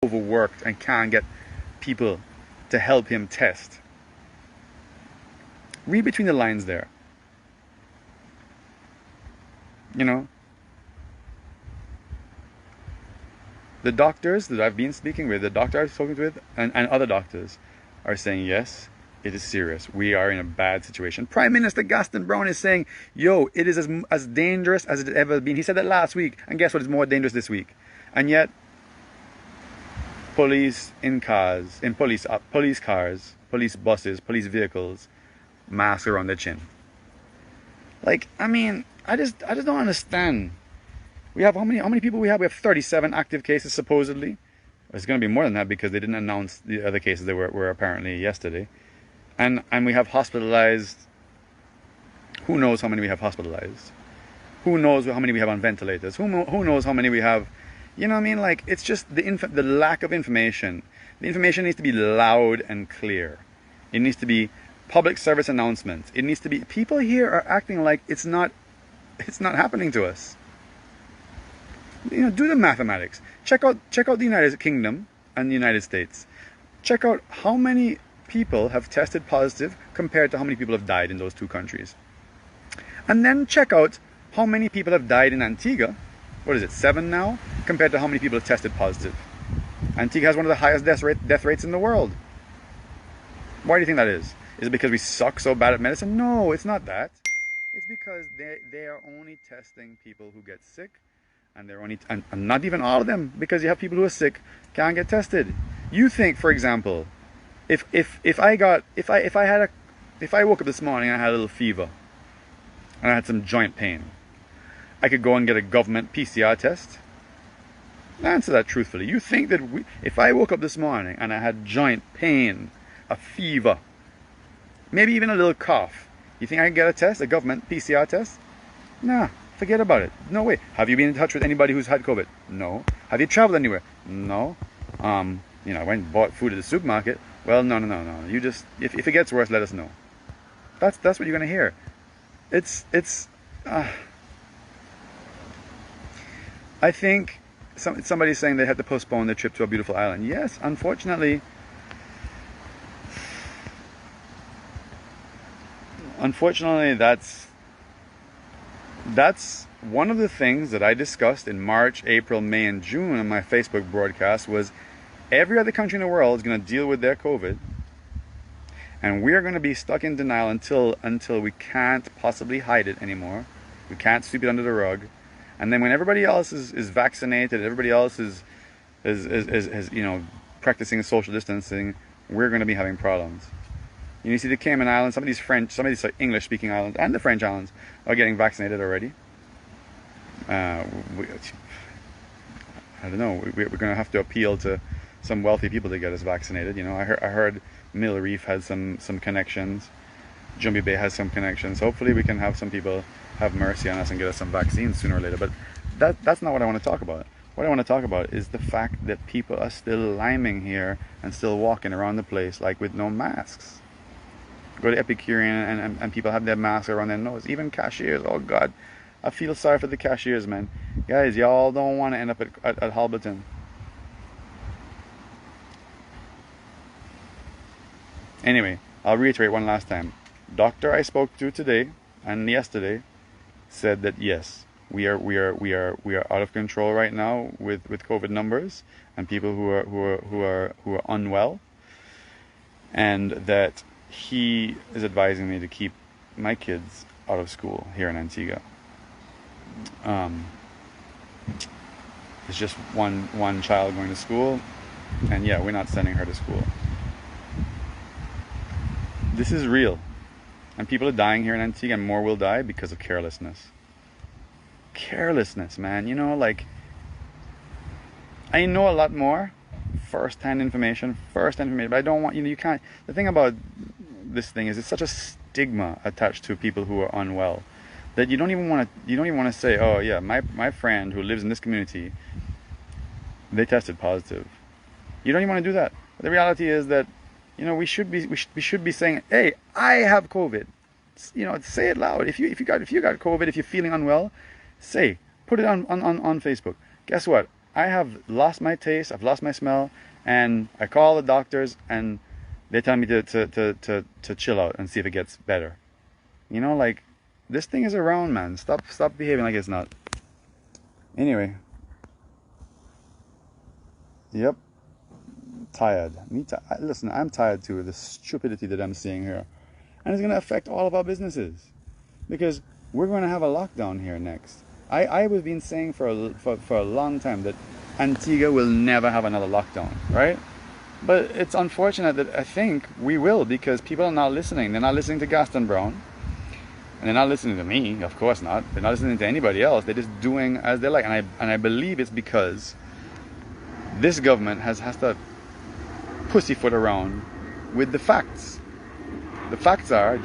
overworked and can't get people to help him test. Read between the lines there. You know, the doctors that I've been speaking with, the doctor I've spoken with, and other doctors are saying, yes, it is serious. We are in a bad situation. Prime Minister Gaston Brown is saying, yo, it is as dangerous as it has ever been. He said that last week, and guess what? It's more dangerous this week. And yet, police in cars, in police cars, police buses, police vehicles, masks around their chin. Like, I mean, I just don't understand. We have how many people we have? We have 37 active cases supposedly. It's going to be more than that because they didn't announce the other cases that were apparently yesterday. And we have hospitalized. Who knows how many we have hospitalized? Who knows how many we have on ventilators? Who knows how many we have? You know what I mean? Like, it's just the lack of information. The information needs to be loud and clear. It needs to be public service announcements. It needs to be. People here are acting like it's not happening to us. You know, do the mathematics. Check out the United Kingdom and the United States. Check out how many people have tested positive compared to how many people have died in those two countries. And then check out how many people have died in Antigua. What is it, 7 now? Compared to how many people have tested positive. Antigua has one of the highest death rates in the world. Why do you think that is? Is it because we suck so bad at medicine? No, it's not that. It's because they are only testing people who get sick. And they're only, and not even all of them, because you have people who are sick can't get tested. You think, for example, if I woke up this morning and I had a little fever and I had some joint pain, I could go and get a government PCR test? Answer that truthfully. You think that if I woke up this morning and I had joint pain, a fever, maybe even a little cough, you think I can get a test, a government PCR test? Nah. Forget about it. No way. Have you been in touch with anybody who's had COVID? No. Have you traveled anywhere? No. You know, I went and bought food at the supermarket. Well, no. You just, if it gets worse, let us know. That's what you're gonna hear. I think somebody's saying they had to postpone their trip to a beautiful island. Yes, unfortunately, that's one of the things that I discussed in March, April, May, and June on my Facebook broadcast was every other country in the world is going to deal with their COVID, and we're going to be stuck in denial until we can't possibly hide it anymore. We can't sweep it under the rug, and then when everybody else is vaccinated, everybody else is you know, practicing social distancing, we're going to be having problems. You see the Cayman Islands, some of these English-speaking islands, and the French islands are getting vaccinated already. I don't know. We're going to have to appeal to some wealthy people to get us vaccinated. You know, I heard Mill Reef has some connections. Jumbie Bay has some connections. Hopefully, we can have some people have mercy on us and get us some vaccines sooner or later. But that's not what I want to talk about. What I want to talk about is the fact that people are still liming here and still walking around the place like with no masks. Go to Epicurean and people have their masks around their nose. Even cashiers. Oh God, I feel sorry for the cashiers, man. Guys, y'all don't want to end up at Halberton. Anyway, I'll reiterate one last time. Doctor I spoke to today and yesterday said that yes, we are out of control right now with COVID numbers and people who are unwell, and that he is advising me to keep my kids out of school here in Antigua. It's just one child going to school, and yeah, we're not sending her to school. This is real, and people are dying here in Antigua, and more will die because of carelessness. Carelessness, man. You know, like, I know a lot more first-hand information, but I don't want, you can't, the thing about this thing is it's such a stigma attached to people who are unwell that you don't even want to say, oh yeah, my friend who lives in this community, they tested positive. You don't even want to do that. But the reality is that, you know, we should be saying, hey, I have COVID. You know, say it loud. If you got COVID, if you're feeling unwell, put it on Facebook. Guess what? I have lost my taste, I've lost my smell, and I call the doctors and they tell me to chill out and see if it gets better. You know, like, this thing is around, man. Stop behaving like it's not. Anyway. Yep. Tired. Listen, I'm tired too of the stupidity that I'm seeing here. And it's going to affect all of our businesses. Because we're going to have a lockdown here next. I was been saying for a long time that Antigua will never have another lockdown, right? But it's unfortunate that I think we will, because people are not listening. They're not listening to Gaston Brown. And they're not listening to me, of course not. They're not listening to anybody else. They're just doing as they like. And I believe it's because this government has to pussyfoot around with the facts. The facts are